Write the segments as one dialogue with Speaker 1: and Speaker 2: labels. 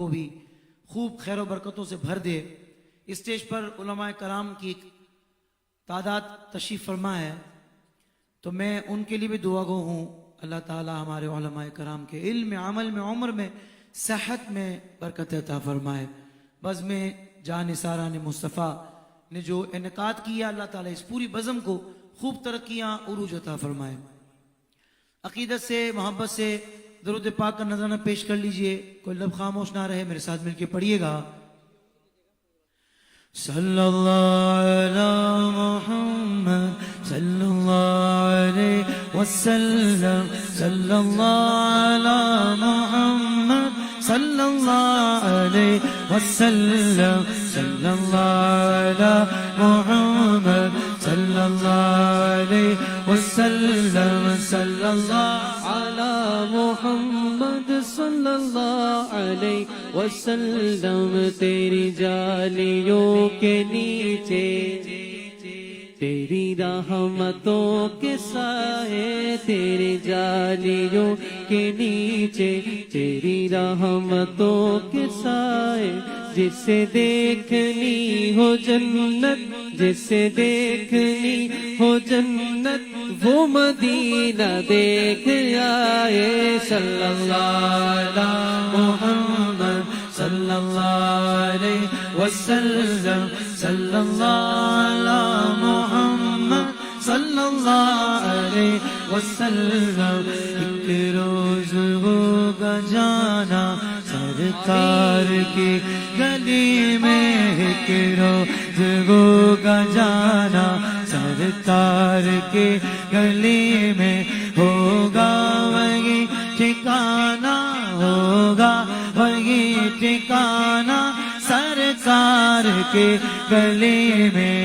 Speaker 1: کو بھی خوب خیر و برکتوں سے بھر دے. اسٹیج پر علماء کرام کی تعداد تشریف فرما ہے تو میں ان کے لیے بھی دعا گو ہوں. اللہ تعالی ہمارے علماء کرام کے علم میں، عمل میں، عمر میں، صحت میں برکت عطا فرمائے. بزم جان نثاران مصطفیٰ نے جو انعقاد کیا، اللہ تعالیٰ اس پوری بزم کو خوب ترقیاں عروج عطا فرمائے. عقیدت سے، محبت سے درود پاک کا نذرانہ پیش کر لیجئے. کوئی لب خاموش نہ رہے، میرے ساتھ مل کے پڑھیے گا. صلی اللہ علی محمد صلی اللہ علیہ وسلم، صلی اللہ علی محمد صلی اللہ علیہ وسلم، صلی اللہ علی محمد صلی اللہ علیہ وسلم، صلی اللہ
Speaker 2: علی محمد صلی اللہ علیہ وسلم. تیری جالیوں کے نیچے تیری رحمتوں کے سائے، تیری جالیوں کے نیچے تیری رحمتوں کے سائے. جسے دیکھنی ہو جنت، جسے دیکھنی ہو جنت، وہ مدینہ دیکھ آئے. صلی اللہ علی محمد صلی اللہ علیہ وسلم، صلی اللہ علی محمد صلی اللہ علیہ وسلم. ایک روز ہوگا جانا سرکار کی گلی میں، ایک روز ہوگا جانا سرکار کی گلی میں. ہوگا وہی ٹھکانہ، ہوگا وہی ٹھکانہ سرکار کے گلی میں.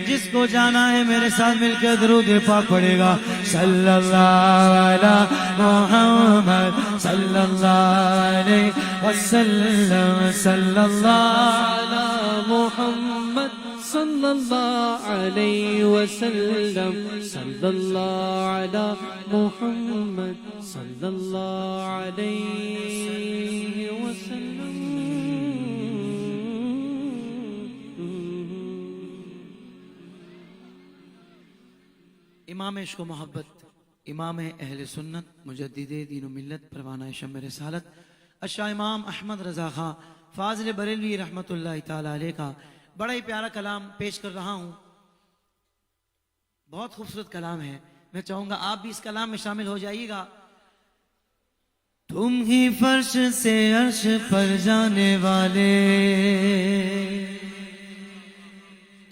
Speaker 2: جس کو جانا ہے میرے ساتھ مل کے درود پاک پڑھے گا. صلی اللہ علی محمد صلی اللہ علیہ وسلم، صلی اللہ علی محمد صلی اللہ علیہ وسلم، صلی اللہ علی محمد صلی اللہ علیہ وسلم.
Speaker 1: امام عشق و محبت، امام اہل سنت، مجدد دین و ملت، پروانہ شمع رسالت، اشاہ امام احمد رضا خان فاضل بریلوی رحمت اللہ تعالی علیہ کا بڑا ہی پیارا کلام پیش کر رہا ہوں. بہت خوبصورت کلام ہے. میں چاہوں گا آپ بھی اس کلام میں شامل ہو جائیے گا. تم ہی فرش سے عرش پر جانے والے،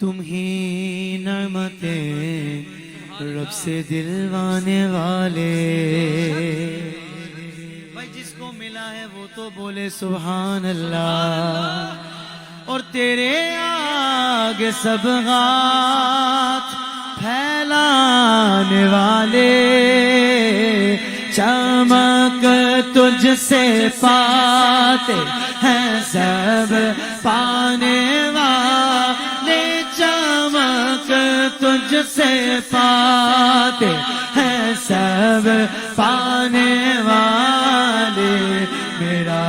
Speaker 1: تم ہی نعمتیں رب سے دلوانے والے. بھائی جس کو ملا ہے وہ تو بولے سبحان اللہ. اور تیرے آگے سب ہاتھ پھیلانے والے، چمک تجھ سے پاتے ہیں سب پانے والے، چمک تجھ سے پاتے ہیں سب پانے والے. میرا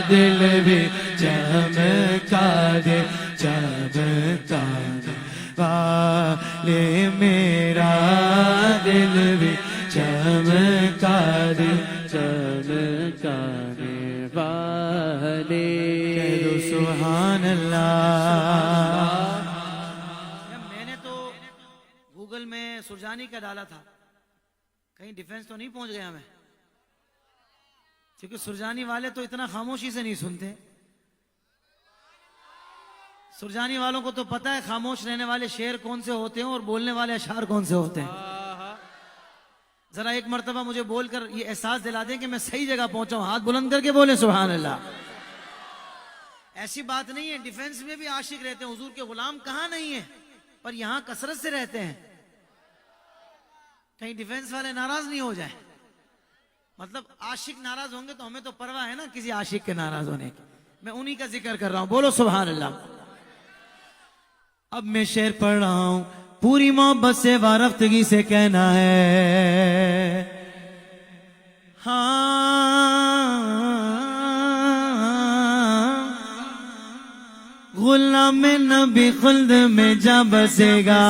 Speaker 1: دل بھی چمکا دے، چمکا دے والے، میرا دل بھی چمکا دے، چمکا دے والے. کہہ دو سبحان اللہ. میں نے تو گوگل میں سرجانی کا ڈالا تھا، کہیں ڈیفنس تو نہیں پہنچ گیا میں؟ کیونکہ سرجانی والے تو اتنا خاموشی سے نہیں سنتے. سرجانی والوں کو تو پتہ ہے خاموش رہنے والے شعر کون سے ہوتے ہیں اور بولنے والے اشعار کون سے ہوتے ہیں. ذرا ایک مرتبہ مجھے بول کر یہ احساس دلا دیں کہ میں صحیح جگہ پہنچا ہوں. ہاتھ بلند کر کے بولیں سبحان اللہ. ایسی بات نہیں ہے، ڈیفنس میں بھی عاشق رہتے ہیں. حضور کے غلام کہاں نہیں ہیں، پر یہاں کثرت سے رہتے ہیں. کہیں ڈیفنس والے ناراض نہیں ہو جائیں. مطلب عاشق ناراض ہوں گے تو ہمیں تو پرواہ ہے نا کسی عاشق کے ناراض ہونے کی. میں انہی کا ذکر کر رہا ہوں. بولو سبحان اللہ. اب میں شعر پڑھ رہا ہوں، پوری محبت سے وارفتگی سے کہنا ہے. ہاں غلام نبی خلد میں جا بسے گا،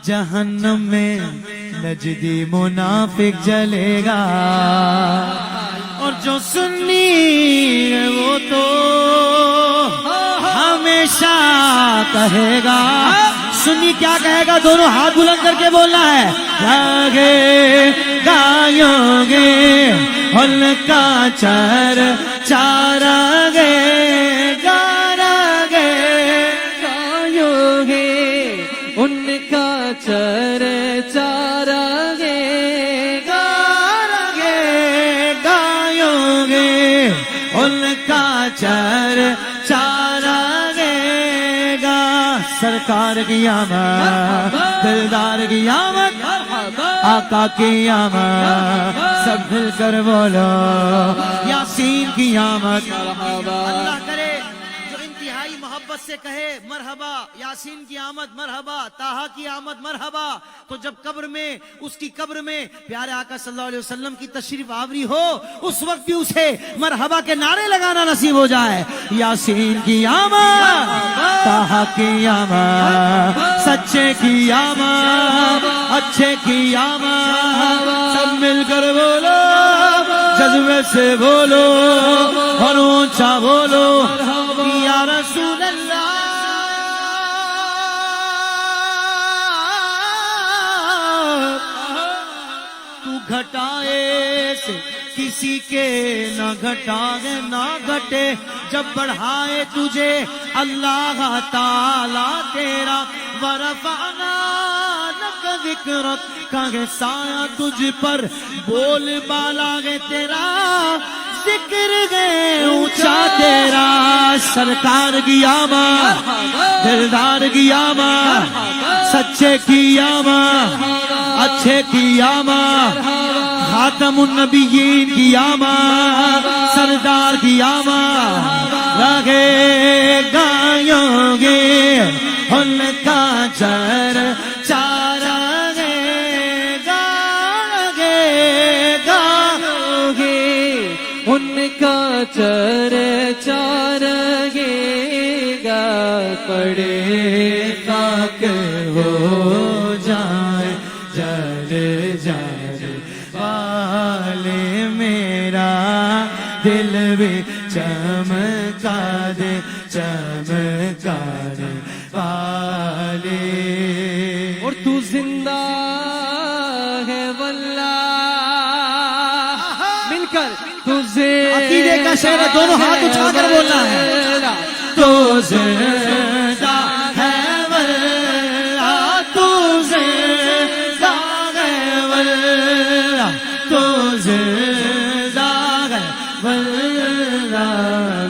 Speaker 1: جہنم میں نجدی منافق جلے گا، اور جو سنی ہے وہ تو ہمیشہ کہے گا. سنی کیا کہے گا؟ دونوں ہاتھ بلند کر کے بولنا ہے. گاگے گایوں گے ہل کا چر چارا گے، گارا گے
Speaker 2: گایوں گے ان کا چر چارا گے،
Speaker 1: گارا گے گایوں گے ان کا چر چارا گے گا. سرکار کی آمد، دلدار کی آمد، آقا کی آمد، سب مل کر بولو یاسین کی آمد. اللہ کرے جو انتہائی محبت سے کہے مرحبا یاسین کی آمد، مرحبا طٰہٰ کی آمد، مرحبا، تو جب قبر میں اس کی قبر میں پیارے آقا صلی اللہ علیہ وسلم کی تشریف آوری ہو، اس وقت بھی اسے مرحبا کے نعرے لگانا نصیب ہو جائے. یاسین کی آمد، طٰہٰ کی آمد، سچے کی آمد، اچھے کی آمد، سب مل کر بولو جذبے سے بولو اور اونچا بولو یا رسول اللہ. تو گھٹائے سے کسی کے نہ گھٹائے نہ گھٹے، جب بڑھائے تجھے اللہ تعالیٰ تیرا. ورفعنا لک ذکرک، کہے سایہ تجھ پر بول بالا گے تیرا، ذکر گئے اونچا تیرا. سرکار کی آمد، دلدار کی آمد، سچے کی آمد، اچھے کی آمد، خاتم النبیین کی آمد، سردار کی آمد. لگے گایوں گے ان کا چر چارا گے، گا گے
Speaker 2: گایوں گے ان کا چر چار گے گا.
Speaker 1: پڑے خاک ہو جائے جل جائے والے، میرا دل بھی چمکا دے چمکا دے والے.
Speaker 2: اور تو زندہ ہے واللہ، مل کر تجھے
Speaker 1: عقیدے کا شعر ہے، دونوں ہاتھ اٹھا کر بولنا ہے. تو زندہ ہے واللہ، تو زندہ ہے واللہ، تو زندہ ہے واللہ.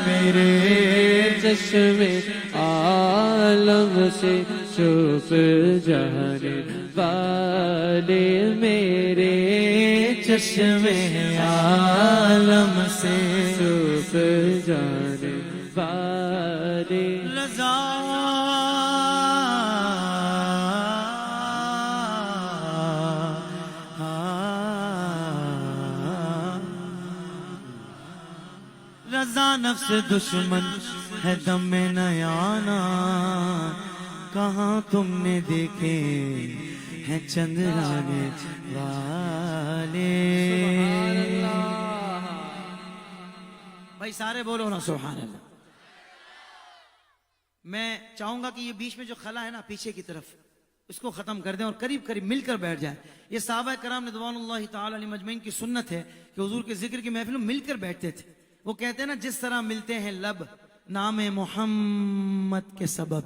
Speaker 1: میرے
Speaker 2: چشم عالم سے چھپ جانے والے، میرے
Speaker 1: چشم عالم سے
Speaker 2: چھپ جانے والے.
Speaker 1: رضا رضا نفس دشمن ہے دم میں نیانا، کہاں تم نے دیکھے ہیں چندرانے والے. بھائی سارے بولو نا سبحان اللہ. میں چاہوں گا کہ یہ بیچ میں جو خلا ہے نا پیچھے کی طرف، اس کو ختم کر دیں اور قریب قریب مل کر بیٹھ جائیں. یہ صحابہ کرام رضوان اللہ تعالی علیہم اجمعین کی سنت ہے کہ حضور کے ذکر کی محفل میں مل کر بیٹھتے تھے. وہ کہتے ہیں نا جس طرح ملتے ہیں لب نام محمد کے سبب،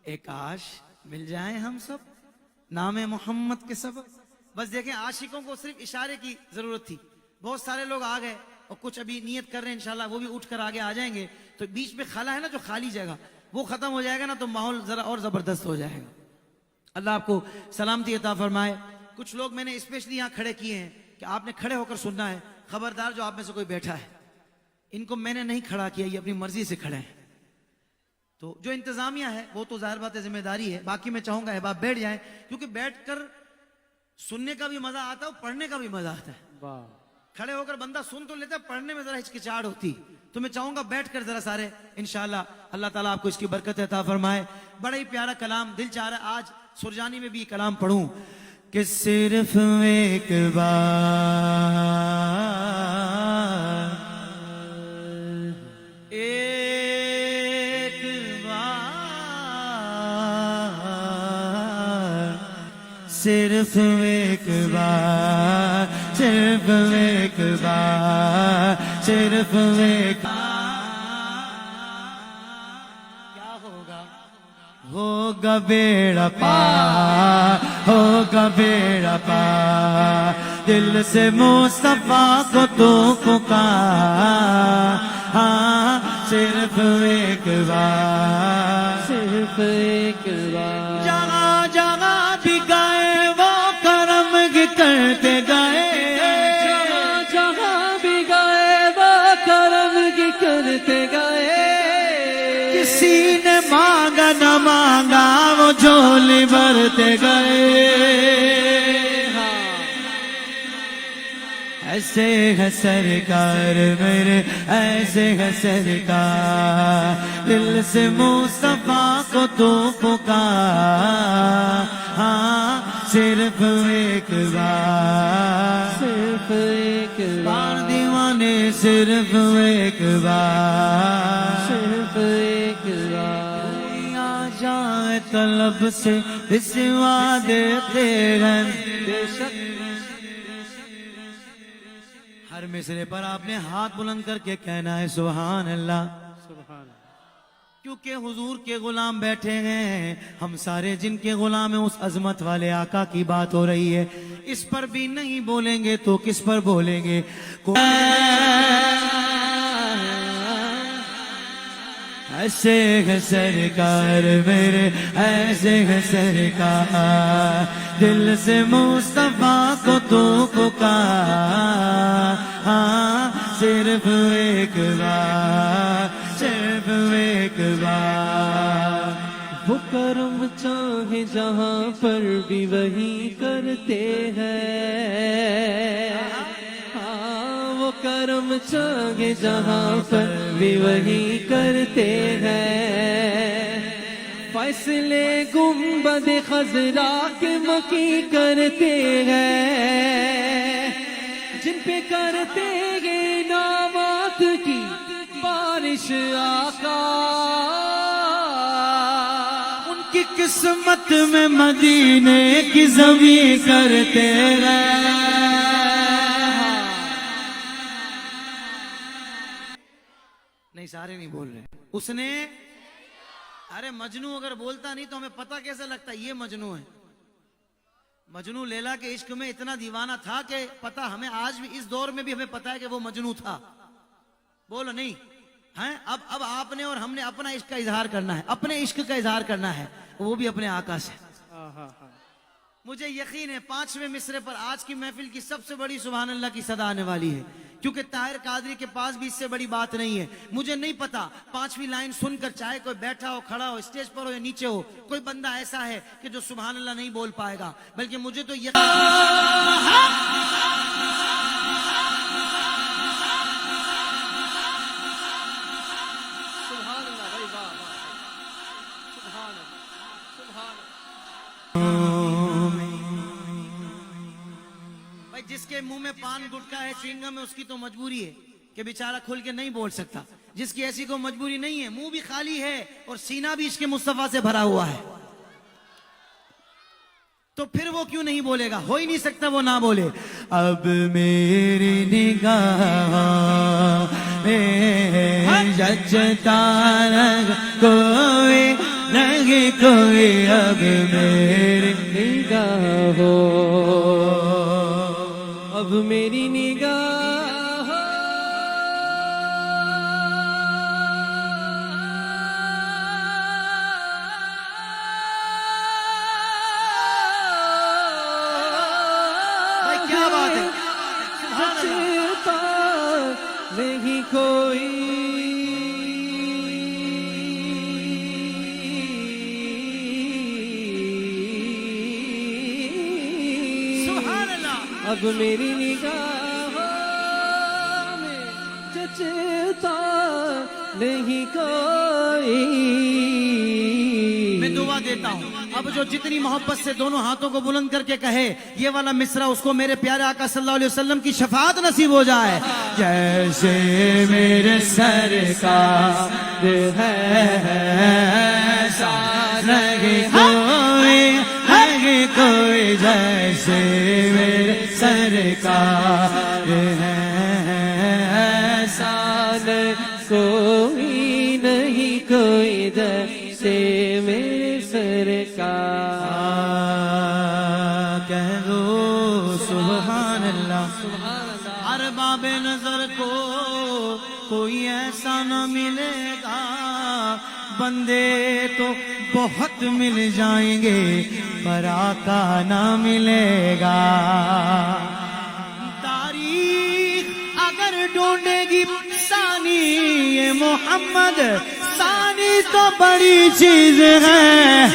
Speaker 1: ایک کاش مل جائیں ہم سب نام محمد کے سبب. بس دیکھیں عاشقوں کو صرف اشارے کی ضرورت تھی. بہت سارے لوگ آ گئے اور کچھ ابھی نیت کر رہے ہیں، انشاءاللہ وہ بھی اٹھ کر آگے آ جائیں گے. تو بیچ میں خلا ہے نا جو خالی جگہ، وہ ختم ہو جائے گا نا تو ماحول ذرا اور زبردست ہو جائے گا. اللہ آپ کو سلامتی عطا فرمائے. کچھ لوگ میں نے اسپیشلی یہاں کھڑے کیے ہیں کہ آپ نے کھڑے ہو کر سننا ہے. خبردار جو آپ میں سے کوئی بیٹھا ہے، ان کو میں نے نہیں کھڑا کیا، یہ اپنی مرضی سے کھڑے ہیں. تو جو انتظامیہ ہے وہ تو ظاہر بات ہے ذمہ داری ہے. باقی میں چاہوں گا احباب بیٹھ جائیں، کیونکہ بیٹھ کر سننے کا بھی مزہ آتا ہے اور پڑھنے کا بھی مزہ آتا ہے. کھڑے ہو کر بندہ سن تو لیتا, پڑھنے میں ذرا ہچکچاہٹ ہوتی. تو میں چاہوں گا بیٹھ کر ذرا سارے انشاءاللہ اللہ تعالیٰ آپ کو اس کی برکت عطا فرمائے. بڑا ہی پیارا کلام, دل چاہ رہا ہے آج سرجانی میں بھی کلام پڑھوں کہ صرف ایک بار, ایک بار, صرف ایک بار, صرف ایک بار, صرف ایک کیا ہوگا, ہوگا بیڑا پار, ہوگا بیڑا پار, دل سے مصطفیٰ کو تو پکار, ہاں صرف ایک بار,
Speaker 2: صرف ایک بار.
Speaker 1: جگہ جگہ بھی گئے وہ کرم کرتے گئے,
Speaker 2: جہاں جہاں بھی گئے وہ کرم کی کرتے گئے.
Speaker 1: کسی نے مانگا نہ مانگا وہ جھولی بھرتے گئے. ایسے ہے سرکار میرے, ایسے ہے سرکار, دل سے مصطفیٰ کو تو پکار, ہاں صرف ایک بار,
Speaker 2: صرف ایک
Speaker 1: بار
Speaker 2: بار.
Speaker 1: دیوانے صرف ایک بار,
Speaker 2: صرف ایک بار.
Speaker 1: کوئی آ جائے طلب سے بسوا دیتے ہیں.
Speaker 2: بے شک
Speaker 1: ہر مصرے پر آپ نے ہاتھ بلند کر کے کہنا ہے سبحان اللہ,
Speaker 2: سبحان اللہ.
Speaker 1: کیونکہ حضور کے غلام بیٹھے ہیں, ہم سارے جن کے غلام ہیں, اس عظمت والے آقا کی بات ہو رہی ہے. اس پر بھی نہیں بولیں گے تو کس پر بولیں گے. ایسے ہے سرکار میرے, ایسے ہے سرکار, دل سے مصطفیٰ کو تو پکار, ہاں صرف ایک بار, صرف ایک بار.
Speaker 2: وہ کرم چاہے جہاں پر بھی وہی کرتے ہیں. ہاں وہ کرم چاہے جہاں پر بھی وہی کرتے ہیں. فیصلے گنبد خضرا کے مکی کرتے ہیں. جن پہ کرتے گے انعامات کی بارش آقا,
Speaker 1: ان کی قسمت میں مدینے کی زمین کرتے ہیں. نہیں سارے نہیں بول رہے. اس نے, ارے مجنو اگر بولتا نہیں تو ہمیں پتہ کیسے لگتا یہ مجنو ہے. مجنو لیلا کے عشق میں اتنا دیوانہ تھا کہ پتہ ہمیں آج بھی اس دور میں بھی ہمیں پتہ ہے کہ وہ مجنو تھا. بولو نہیں ہیں. اب آپ نے اور ہم نے اپنا عشق کا اظہار کرنا ہے, اپنے عشق کا اظہار کرنا ہے, وہ بھی اپنے آقا سے. مجھے یقین ہے 5ویں مصرے پر آج کی محفل کی سب سے بڑی سبحان اللہ کی صدا آنے والی ہے, کیونکہ طاہر قادری کے پاس بھی اس سے بڑی بات نہیں ہے. مجھے نہیں پتا 5ویں لائن سن کر چاہے کوئی بیٹھا ہو, کھڑا ہو, اسٹیج پر ہو یا نیچے ہو, کوئی بندہ ایسا ہے کہ جو سبحان اللہ نہیں بول پائے گا, بلکہ مجھے تو یقین جس کے منہ میں پان گٹکا ہے, چوئنگم ہے, اس کی تو مجبوری ہے کہ بیچارہ کھل کے نہیں بول سکتا. جس کی ایسی کوئی مجبوری نہیں ہے, منہ بھی خالی ہے اور سینہ بھی عشق مصطفیٰ سے بھرا ہوا ہے, تو پھر وہ کیوں نہیں بولے گا؟ ہو ہی نہیں سکتا وہ نہ بولے. اب میری نگاہ میں جچتا رنگ کوئی رنگ کوئی, اب میری
Speaker 2: نگاہ ہو, اب میری نگاہ ہو.
Speaker 1: بھائی کیا بات ہے,
Speaker 2: جچتا نہیں کوئی, اب میری نگاہ ہو. نہیں کوئی.
Speaker 1: میں دعا دیتا ہوں اب جو جتنی محبت سے دونوں ہاتھوں کو بلند کر کے کہے یہ والا مصرع اس کو میرے پیارے آقا صلی اللہ علیہ وسلم کی شفاعت نصیب ہو جائے.
Speaker 2: جیسے میرے سرکار ہے ایسا نہیں کوئی،
Speaker 1: ہے کوئی جیسے میرے سرکار ہے
Speaker 2: ایسا کوئی نہیں، کوئی جیسے میرے سرکار.
Speaker 1: کہہ دو سبحان اللہ. ہر باب نظر کو کوئی ایسا نہ ملے گا، بندے تو بہت مل جائیں گے پر آقا نہ ملے گا. تاریخ اگر ڈھونڈے گی ثانی یہ محمد، ثانی تو بڑی چیز ہے،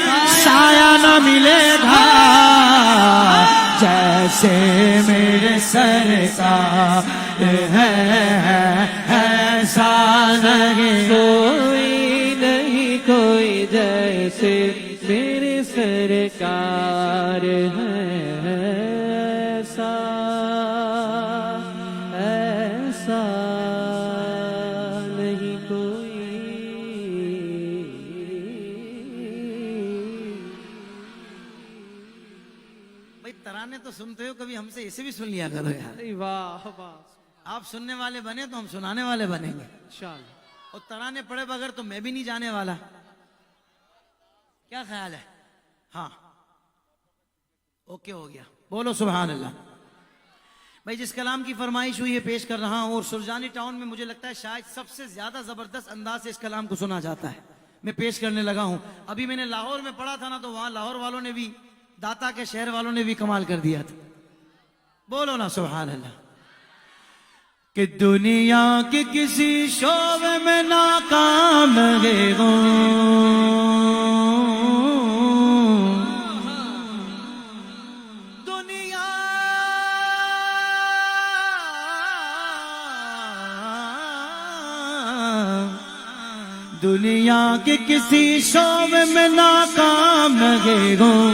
Speaker 1: سایہ نہ ملے گا جیسے میرے سرکار ہے ایسا نہیں
Speaker 2: کوئی نہیں، کوئی جیسے میرے سرکار ہے ایسا، ایسا نہیں کوئی.
Speaker 1: بھائی ترانے تو سنتے ہو، کبھی ہم سے اسے بھی سن لیا کرو یار.
Speaker 2: ارے واہ واہ،
Speaker 1: آپ سننے والے بنے تو ہم سنانے والے بنیں گے،
Speaker 2: انشاءاللہ.
Speaker 1: اور ترانے پڑے بغیر تو میں بھی نہیں جانے والا. کیا خیال ہے؟ ہاں اوکے ہو گیا، بولو سبحان اللہ. بھائی جس کلام کی فرمائش ہوئی ہے پیش کر رہا ہوں، اور سرجانی ٹاؤن میں مجھے لگتا ہے شاید سب سے زیادہ زبردست انداز سے اس کلام کو سنا جاتا ہے. میں پیش کرنے لگا ہوں. ابھی میں نے لاہور میں پڑھا تھا نا، تو وہاں لاہور والوں نے بھی، داتا کے شہر والوں نے بھی کمال کر دیا تھا. بولو نا سبحان اللہ. کہ دنیا کے کسی شعبے میں ناکام گئے ہوں، دنیا دنیا کے کسی شعبے میں ناکام گئے ہوں.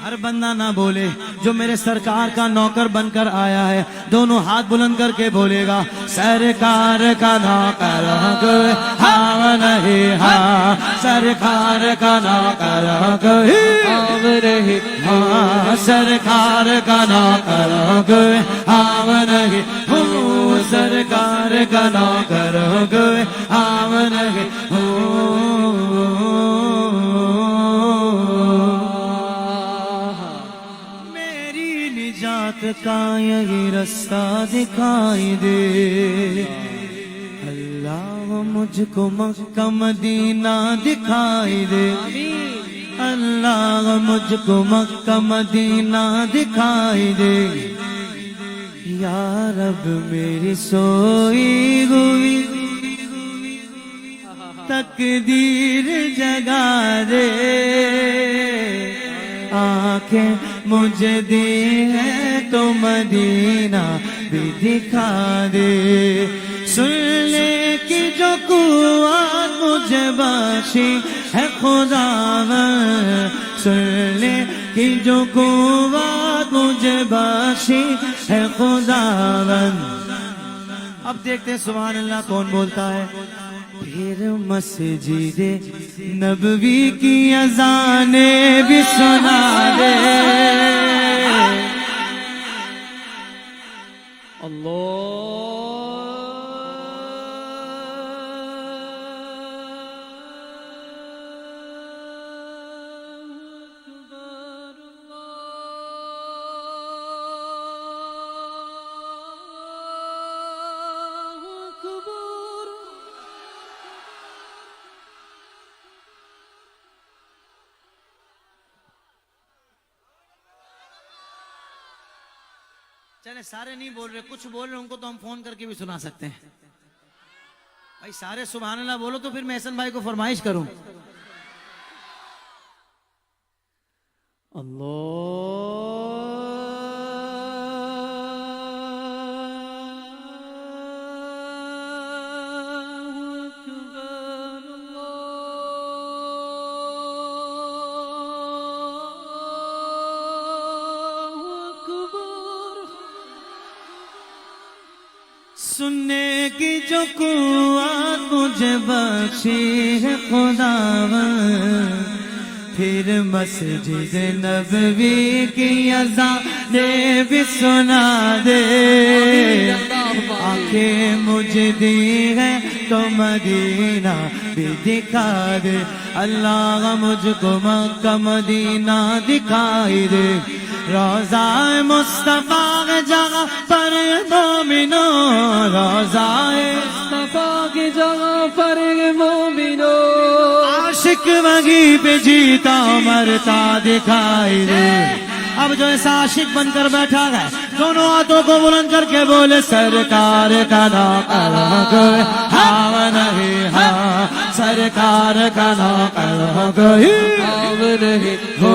Speaker 1: ہر بندہ نہ بولے جو میرے سرکار کا نوکر بن کر آیا ہے، دونوں ہاتھ بلند کر کے بولے گا سرکار کا نوکر کوئی ہاں نہیں، ہاں سرکار کا نوکر کوئی
Speaker 2: ہم رہے
Speaker 1: ہاں، سرکار کا نوکر کوئی ہاں نہیں، ہوں سرکار کا نوکر کوئی ہاں نہیں، نجات کا یہی رستہ دکھائی دے. اللہ مجھ کو مکہ مدینہ دکھائی دے، اللہ مجھ کو مکہ مدینہ دکھائی دے. یا رب میری سوئی ہوئی تقدیر جگا دے، آنکھیں مجھے دی ہے تو مدینہ بھی دکھا دے. سن لے کہ جو قوت مجھے بخشی ہے خداوند، سن لے کہ جو قوت مجھے بخشی ہے خداوند. اب دیکھتے ہیں سبحان اللہ کون بولتا ہے. پھر مسجد نبوی کی اذانیں بھی سنا دے. چلے سارے نہیں بول رہے، کچھ بول رہے، ان کو تو ہم فون کر کے بھی سنا سکتے ہیں. بھائی سارے سبحان اللہ بولو تو پھر میں احسن بھائی کو فرمائش کروں. سننے کی جو قوت مجھے بخشی ہے خداوند، پھر مسجد نبوی کی اذانیں بھی سنا دے، آنکھیں مجھے دی ہے تو مدینہ بھی دکھا دے، اللہ مجھ کو مکہ مدینہ دکھائی دے، روضہ مصطفیٰ کی جگہ پر مومنو، روضہ
Speaker 2: مصطفیٰ کی جگہ پر مومنو،
Speaker 1: عاشق وہیں پہ جیتا مرتا دکھائی دے۔ اب جو ایسا عاشق بن کر بیٹھا ہے دونوں ہاتھوں کو بلند کر کے بولے سرکار کا نام ہاں نہیں ہاں، سرکار کا نام
Speaker 2: آو نہیں
Speaker 1: ہو،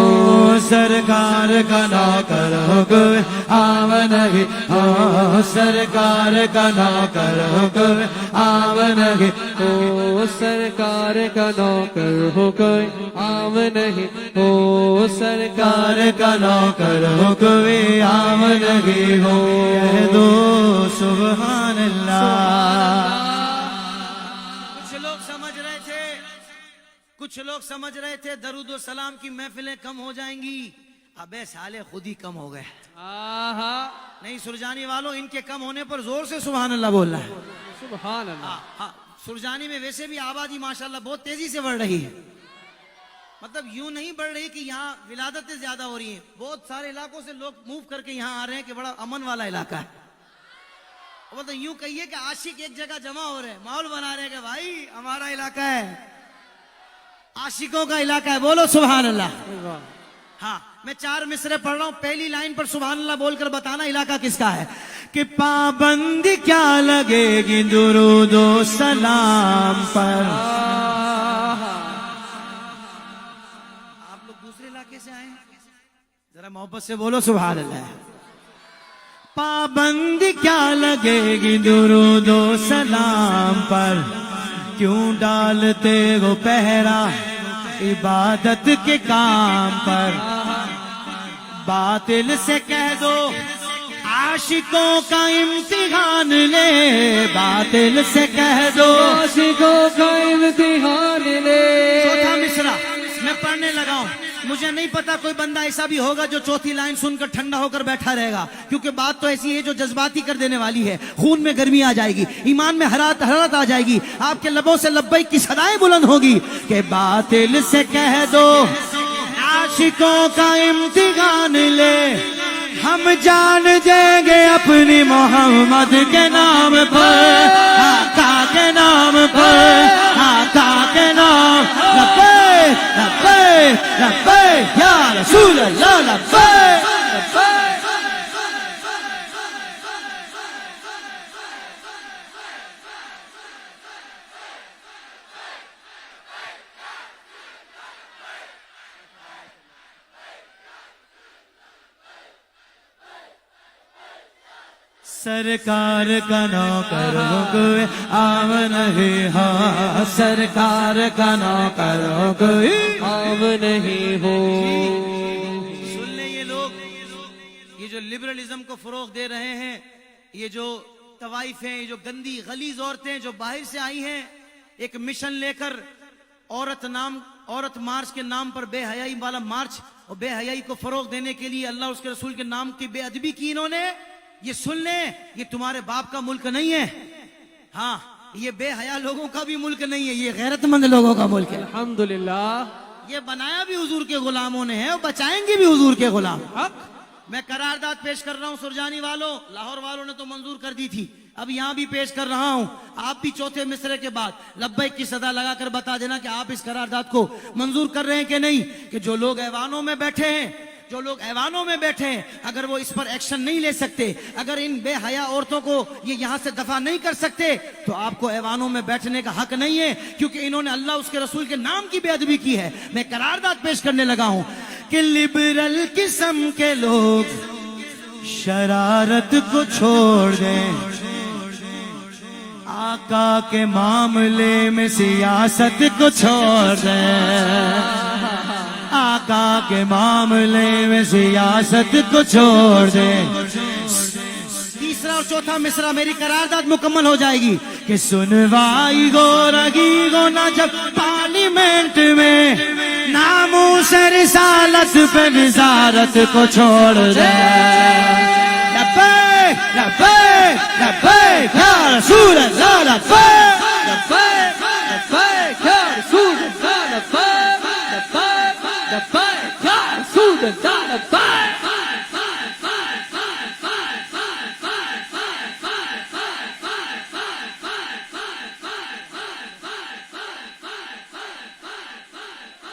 Speaker 1: سرکار کا نام کرو کوئی آو نہیں ہو، سرکار کا نام کرو کوئی آو نہیں
Speaker 2: ہو، سرکار کا نوکر ہو کوئی آو نہیں ہو، سرکار
Speaker 1: کا نوکر ہو کوئی آو نہیں ہو، کہہ دو سبحان اللہ۔ کچھ لوگ سمجھ رہے تھے درود و سلام کی محفلیں کم ہو جائیں گی، ابے سالے خود ہی کم ہو گئے۔
Speaker 2: آہا،
Speaker 1: نہیں سرجانی والوں، ان کے کم ہونے پر زور سے سبحان اللہ بولنا ہے۔
Speaker 2: سبحان اللہ۔
Speaker 1: سرجانی میں ویسے بھی آبادی ماشاءاللہ بہت تیزی سے بڑھ رہی ہے، مطلب یوں نہیں بڑھ رہی کہ یہاں ولادتیں زیادہ ہو رہی ہیں، بہت سارے علاقوں سے لوگ موو کر کے یہاں آ رہے ہیں کہ بڑا امن والا علاقہ ہے، مطلب یوں کہیے کہ عاشق ایک جگہ جمع ہو رہے ہیں، ماحول بنا رہے ہیں کہ بھائی ہمارا علاقہ ہے، عاشقوں کا علاقہ ہے، بولو سبحان اللہ۔ ہاں میں 4 مصرے پڑھ رہا ہوں، پہلی لائن پر سبحان اللہ بول کر بتانا علاقہ کس کا ہے۔ کہ پابندی کیا لگے گی درود و سلام پر، آپ لوگ دوسرے علاقے سے آئے ہیں، ذرا محبت سے بولو سبحان اللہ۔ پابندی کیا لگے گی درود و سلام پر، کیوں ڈالتے ہو پہرا عبادت کے کام پر، باطل سے کہہ دو عاشقوں کا امتحان لے، باطل سے کہہ دو
Speaker 2: عاشقوں کا امتحان لے۔
Speaker 1: چوتھا مصرع میں پڑھنے لگا ہوں، مجھے نہیں پتا کوئی بندہ ایسا بھی ہوگا جو چوتھی لائن سن کر ٹھنڈا ہو کر بیٹھا رہے گا، کیونکہ بات تو ایسی ہے جو جذباتی کر دینے والی ہے، خون میں گرمی آ جائے گی، ایمان میں حرارت آ جائے گی، آپ کے لبوں سے لبیک کی صدائیں بلند ہوگی کہ باطل سے کہہ دو عاشقوں کا امتحان لے، ہم جان دیں گے اپنی محمد کے نام پر، آقا کے نام پر، آقا کے نام، لبیک لبیک لبیک یا رسول اللہ لبیک۔ سرکار کا نوکر ہو کوئی آو نہیں ہو، سرکار کا نوکر ہو کوئی
Speaker 2: آو نہیں ہو۔
Speaker 1: سن لیں یہ لوگ، یہ جو لبرلزم کو فروغ دے رہے ہیں، یہ جو طوائف ہیں، یہ جو گندی غلیظ عورتیں جو باہر سے آئی ہیں، ایک مشن لے کر عورت مارچ کے نام پر بے حیائی والا مارچ اور بے حیائی کو فروغ دینے کے لیے اللہ اس کے رسول کے نام کی بے ادبی کی انہوں نے، یہ سن لیں یہ تمہارے باپ کا ملک نہیں ہے، ہاں یہ بے حیا لوگوں کا بھی ملک نہیں ہے، یہ غیرت مند لوگوں کا ملک ہے۔
Speaker 2: الحمدللہ،
Speaker 1: یہ بنایا بھی حضور کے غلاموں نے ہے اور بچائیں گے بھی حضور کے غلام۔ میں قرارداد پیش کر رہا ہوں سرجانی والوں، لاہور والوں نے تو منظور کر دی تھی، اب یہاں بھی پیش کر رہا ہوں، آپ بھی چوتھے مصرے کے بعد لبیک کی صدا لگا کر بتا دینا کہ آپ اس قرارداد کو منظور کر رہے ہیں کہ نہیں، کہ جو لوگ ایوانوں میں بیٹھے ہیں، اگر وہ اس پر ایکشن نہیں لے سکتے، اگر ان بے حیا عورتوں کو یہ یہاں سے دفع نہیں کر سکتے، تو آپ کو ایوانوں میں بیٹھنے کا حق نہیں ہے، کیونکہ انہوں نے اللہ اس کے رسول کے نام کی بے ادبی کی ہے۔ میں قرارداد پیش کرنے لگا ہوں کہ لبرل قسم کے لوگ شرارت کو چھوڑ دیں، آقا کے معاملے میں سیاست کو چھوڑ دیں، آقا کے معاملے میں سیاست کو چھوڑ دیں۔ تیسرا اور چوتھا مصرع میری قرارداد مکمل ہو جائے گی کہ سنوائی گو رگی گو نہ جب پارلیمنٹ میں ناموس رسالت پہ وزارت کو چھوڑ دے لبیک لبیک لبیک یا رسول اللہ لبیک
Speaker 2: لبیک لبیک یا رسول اللہ لبیک لبیک لبیک یا رسول اللہ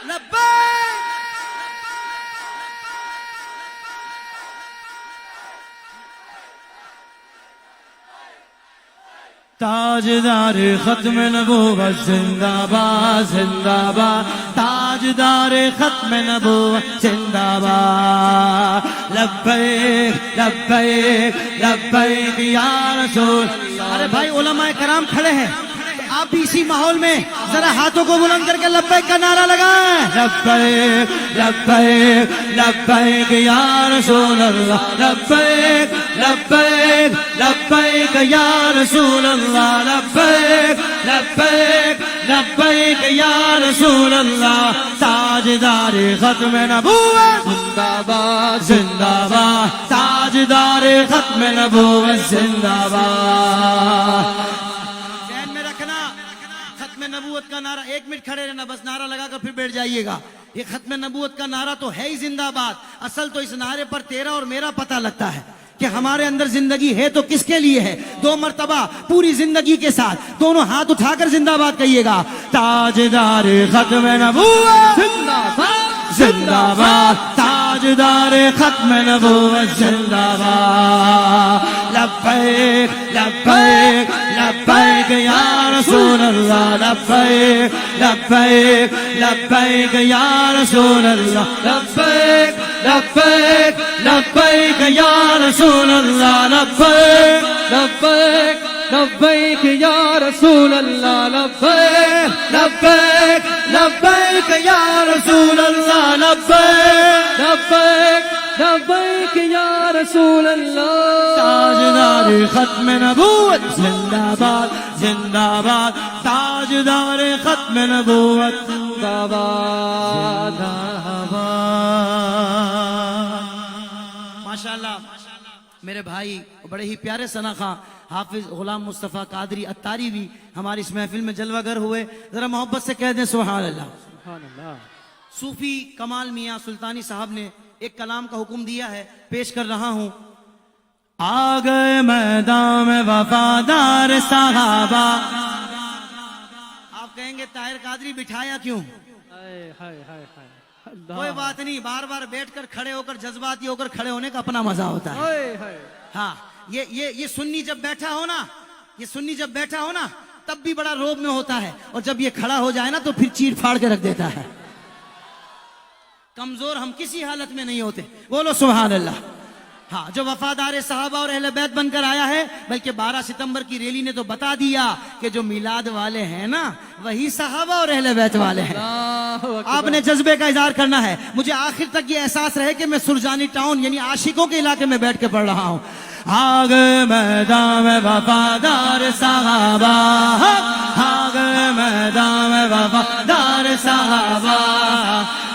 Speaker 2: لبیک
Speaker 1: تاجدار ختم نبوت زندہ باد زندہ باد تاجدار ختم نبوت زندہ باد لبیک لبیک لبیک یا رسول. ارے بھائی علماء کرام کھڑے ہیں آپ بھی اسی ماحول میں ذرا ہاتھوں کو بلند کر کے لبیک کا نعرہ لگائیں. لبیک لبیک لبیک یا رسول اللہ لبیک لبیک لبیک یا رسول اللہ لبیک لبیک لبیک یا رسول اللہ. تاجدار ختم نبوت
Speaker 2: زندہ باد
Speaker 1: زندہ باد تاجدار ختم نبوت زندہ باد. نبوت کا نعرہ ایک منٹ کھڑے رہنا بس نعرہ لگا کر پھر بیٹھ جائیے گا. یہ ختم نبوت کا نعرہ تو ہے ہی زندہ باد. اصل تو اس نعرے پر تیرا اور میرا پتہ لگتا ہے کہ ہمارے اندر زندگی ہے تو کس کے لیے ہے. دو مرتبہ پوری زندگی کے ساتھ دونوں ہاتھ اٹھا کر زندہ باد کہیے گا. تاجدار ختم نبوت
Speaker 2: زندہ باد
Speaker 1: زندہ باد تاجدار ختم نبوت زندہ باد. لبیک لبیک لبیک یا رسول اللہ لبیک لبیک لبیک یا رسول اللہ لبیک لبیک لبیک یا رسول اللہ لبیک
Speaker 2: لبیک لبیک یا رسول اللہ لبیک
Speaker 1: لبیک لبیک یا رسول اللہ لبیک
Speaker 2: لبیک لبیک یا رسول اللہ.
Speaker 1: تاجدار ختم نبوت زندہ باد زندہ باد تاجدار ختم نبوت
Speaker 2: زندہ باد.
Speaker 1: ماشاءاللہ میرے بھائی بڑے ہی پیارے ثنا خاں حافظ غلام مصطفیٰ قادری اتاری بھی ہماری اس محفل میں جلوہ گر ہوئے. ذرا محبت سے کہہ دیں سبحان اللہ.
Speaker 2: سبحان اللہ.
Speaker 1: صوفی کمال میاں سلطانی صاحب نے ایک کلام کا حکم دیا ہے پیش کر رہا ہوں. آ گئے میدان میں وفادار صحابہ. آپ کہیں گے طاہر قادری بٹھایا کیوں؟
Speaker 2: ہائے ہائے ہائے ہائے اللہ.
Speaker 1: کوئی بات نہیں بار بار بیٹھ کر کھڑے ہو کر جذباتی ہو کر کھڑے ہونے کا اپنا مزہ ہوتا ہے.
Speaker 2: ہائے ہائے.
Speaker 1: ہاں یہ سنی جب بیٹھا ہو نا یہ سنی جب بیٹھا ہو نا تب بھی بڑا روب میں ہوتا ہے اور جب یہ کھڑا ہو جائے نا تو پھر چیر پھاڑ کے رکھ دیتا ہے. کمزور ہم کسی حالت میں نہیں ہوتے. بولو سبحان اللہ. ہاں جو وفادار صحابہ اور اہل بیت بن کر آیا ہے بلکہ 12 ستمبر کی ریلی نے تو بتا دیا کہ جو میلاد والے ہیں نا وہی صحابہ اور اہل بیت والے ہیں.
Speaker 2: اللہ اکبر.
Speaker 1: آپ نے جذبے کا اظہار کرنا ہے. مجھے آخر تک یہ احساس رہے کہ میں سرجانی ٹاؤن یعنی عاشقوں کے علاقے میں بیٹھ کے پڑھ رہا ہوں. آ گئے میدان میں وفادار صحابہ آ گئے میدان میں وفادار صحابہ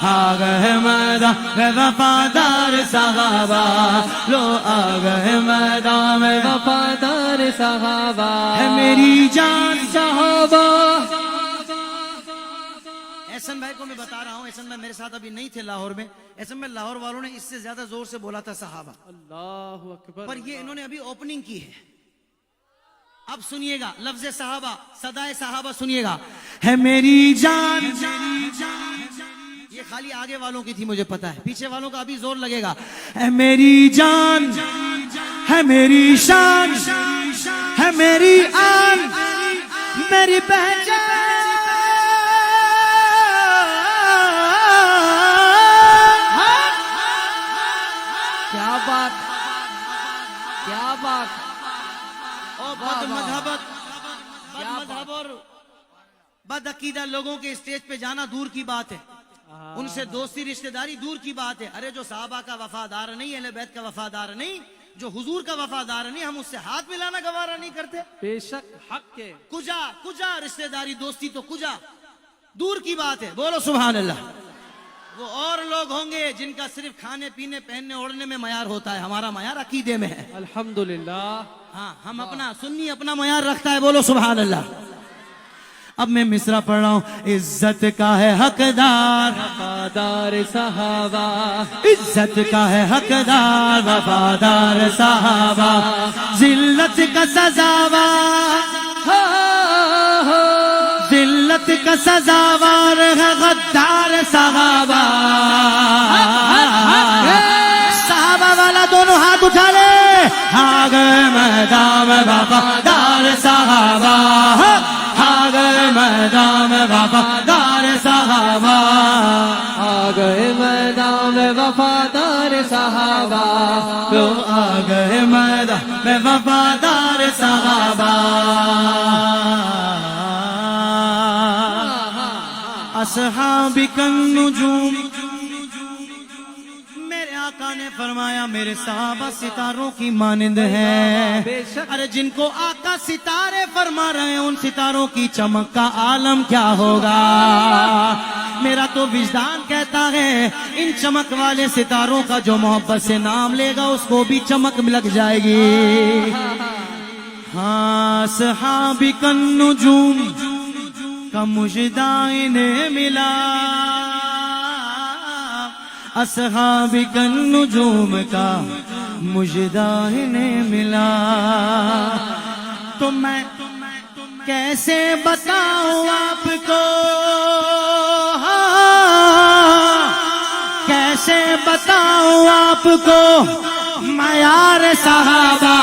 Speaker 1: آ گئے میدان میں وفادار صحابہ لو آ گئے میدان میں
Speaker 2: وفادار صحابہ
Speaker 1: ہے میری جان.
Speaker 2: صحابہ.
Speaker 1: احسن بھائی کو میں بتا رہا ہوں. احسن بھائی میرے ساتھ ابھی نہیں تھے لاہور میں. احسن بھائی لاہور والوں نے اس سے زیادہ زور سے بولا تھا صحابہ
Speaker 2: اللہ اکبر.
Speaker 1: پر یہ انہوں نے ابھی اوپننگ کی ہے. اب سنیے گا لفظ صحابہ صدائے صحابہ سنیے گا. ہے میری جان یہ خالی آگے والوں کی تھی مجھے پتا ہے پیچھے والوں کا ابھی زور لگے گا. ہے میری جان ہے میری شان ہے میری آن میری پہچان.
Speaker 2: کیا بات کیا بات.
Speaker 1: اور بد مذہب اور بد عقیدہ لوگوں کے اسٹیج پہ جانا دور کی بات ہے. ان سے دوستی رشتہ داری دور کی بات ہے. ارے جو صحابہ کا وفادار نہیں اہل بیت کا وفادار نہیں جو حضور کا وفادار ہے نہیں ہم اس سے ہاتھ ملانا گوارا نہیں کرتے.
Speaker 2: بے شک حق کے.
Speaker 1: کجا رشتہ داری دوستی تو کجا دور کی بات ہے. بولو سبحان اللہ. وہ اور لوگ ہوں گے جن کا صرف کھانے پینے پہننے اوڑھنے میں معیار ہوتا ہے, ہمارا معیار عقیدے میں ہے.
Speaker 2: الحمدللہ.
Speaker 1: ہاں ہم اپنا سنی اپنا معیار رکھتا ہے. بولو سبحان اللہ. اب میں مصرع پڑھ رہا ہوں. عزت کا ہے حقدار
Speaker 2: وفادار صحابہ,
Speaker 1: عزت کا ہے حقدار وفادار صحابہ, ذلت کا سزاوار ذلت کا سزاوار ہے غدار صحابہ. صحابہ والا دونوں ہاتھ اٹھا لے. آ گئے میدان میں وفادار صحابہ, آ گئے میدان میں وفادار صحابہ,
Speaker 2: آ گئے میدان میں وفادار صحابہ,
Speaker 1: آ گئے میدان میں وفادار صحابہ. اصحابک النجوم, میرے آقا نے فرمایا میرے صحابہ ستاروں کی مانند ہیں.
Speaker 2: بے شک.
Speaker 1: ارے جن کو آقا ستارے فرما رہے ہیں ان ستاروں کی چمک کا عالم کیا ہوگا. میرا تو وجدان کہتا ہے ان چمک والے ستاروں کا جو محبت سے نام لے گا اس کو بھی چمک لگ جائے گی. ہاں اصحابک النجوم کا مجدہ انہیں ملا, اصحابک النجوم کا مجدہ انہیں ملا. تو میں کیسے بتاؤں آپ کو, کیسے بتاؤں آپ کو معیار صحابہ.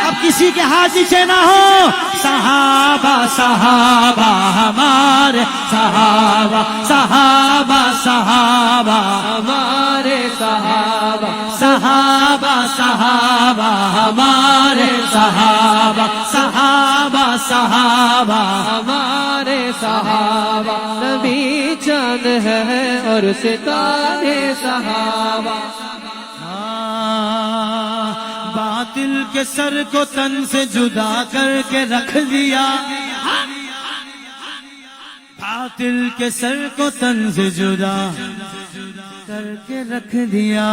Speaker 1: اب کسی کے ہاتھ نیچے نہ ہو. صحابہ صحابہ ہمارے صحابہ, صحابہ صحابہ
Speaker 2: ہمارے صحابہ,
Speaker 1: صحابہ صحابہ ہمارے صحابہ, صحابہ صحابہ
Speaker 2: ہمارے صحابہ. نبی چاند ہے اور ستارے صحابہ.
Speaker 1: باطل کے سر کو تن سے جدا کر کے رکھ دیا, باطل کے سر کو تن سے جدا کر کے رکھ دیا.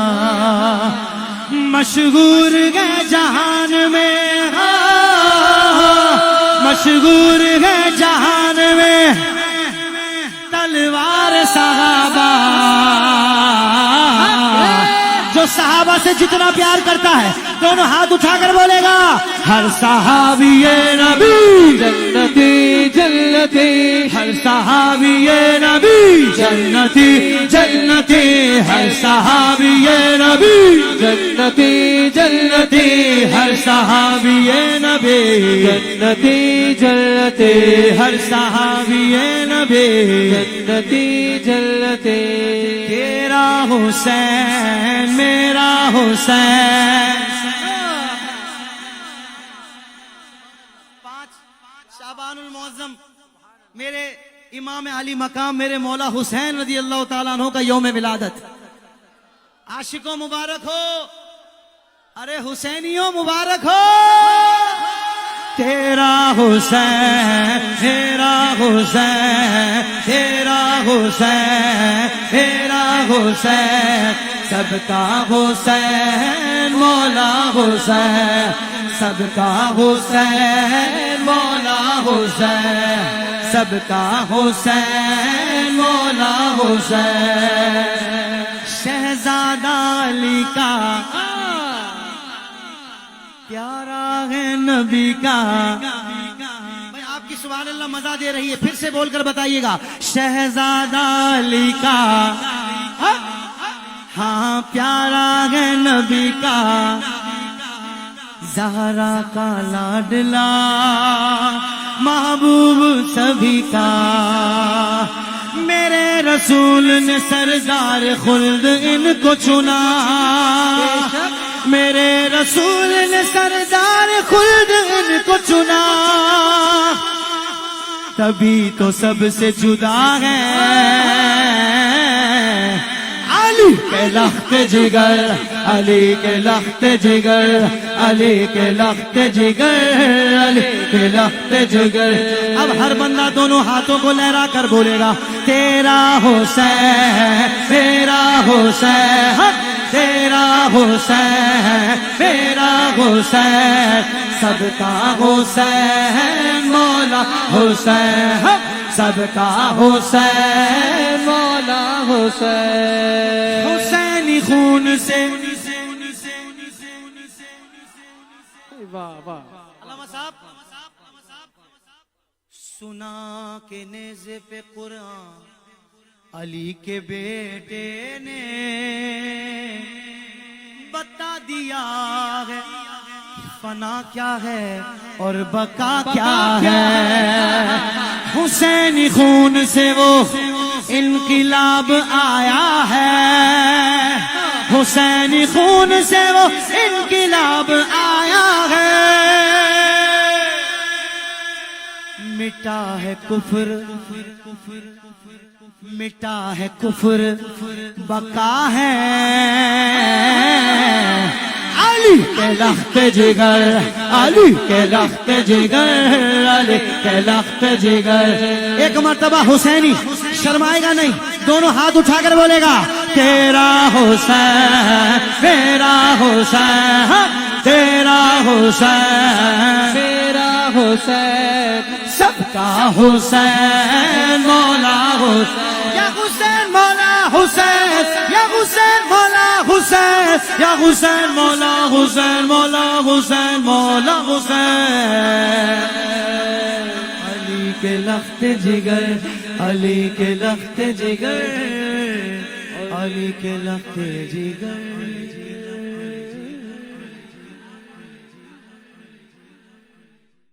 Speaker 1: مشہور گئے جہان میں, مشہور گئے جہان میں تلوار صحابہ. جو صحابہ سے جتنا پیار کرتا ہے دونوں ہاتھ اٹھا کر بولے گا ہر صحابی نبی
Speaker 2: جنتی جنتی,
Speaker 1: ہر صحابی نبی جنتی جنتی, ہر صحابی نبی
Speaker 2: جنتی جنتی,
Speaker 1: ہر صحابی نبی
Speaker 2: جنتی جنتی,
Speaker 1: ہر صحابی نبی
Speaker 2: جنتی جنتی.
Speaker 1: تیرا حسین میرا حسین. شعبان المعظم میرے امام علی مقام میرے مولا حسین رضی اللہ تعالیٰ عنہ کا یوم ولادت. عاشقوں مبارک ہو, ارے حسینیوں مبارک ہو. تیرا حسین تیرا حسین تیرا حسین تیرا حسین, سب کا حسین مولا حسین, سب کا حسین مولا حسین, سب کا حسین مولا حسین. شہزادہ علی کا پیارا ہے نبی کا. بھائی آپ کی سبحان اللہ مزہ دے رہی ہے, پھر سے بول کر بتائیے گا. شہزادہ علی کا ہاں پیارا ہے نبی کا, زہرا کا لاڈلا محبوب سبھی کا. میرے رسول نے سردار خلد ان کو چنا, میرے رسول نے سردار خلد ان کو چنا. تبھی تو سب سے جدا ہے علی کے لخت جگر، علی کے لخت جگر، علی کے لخت جگر، علی کے لخت جگر. اب ہر بندہ دونوں ہاتھوں کو لہرا کر بولے گا تیرا حسین میرا حسین، تیرا حسین میرا حسین، سب کا حسین مولا حسین، سب کا حسین
Speaker 2: مولا حسین.
Speaker 1: حسینی خون سے.
Speaker 2: واہ واہ.
Speaker 1: علامہ صاحب سنا کہ نیزے پہ قرآن علی کے بیٹے نے بتا دیا ہے فنا کیا ہے اور بقا کیا ہے. حسینی خون سے وہ انقلاب آیا ہے، حسینی خون سے وہ انقلاب آیا ہے. مٹا ہے کفر، مٹا ہے کفر، بقا ہے علی کے لخت جگر، علی کے لخت جگر، علی کے لخت جگر. ایک مرتبہ حسینی شرمائے گا نہیں، دونوں ہاتھ اٹھا کر بولے گا تیرا حسین میرا حسین، تیرا حسین
Speaker 2: میرا حسین،
Speaker 1: سب کا حسین مولا حسین. یا حسین مولا حسین، یا حسین مولا حسین، یا حسین مولا حسین، مولا حسین مولا حسین. علی کے لخت جگر، علی کے لخت جگر، علی کے لخت جگر.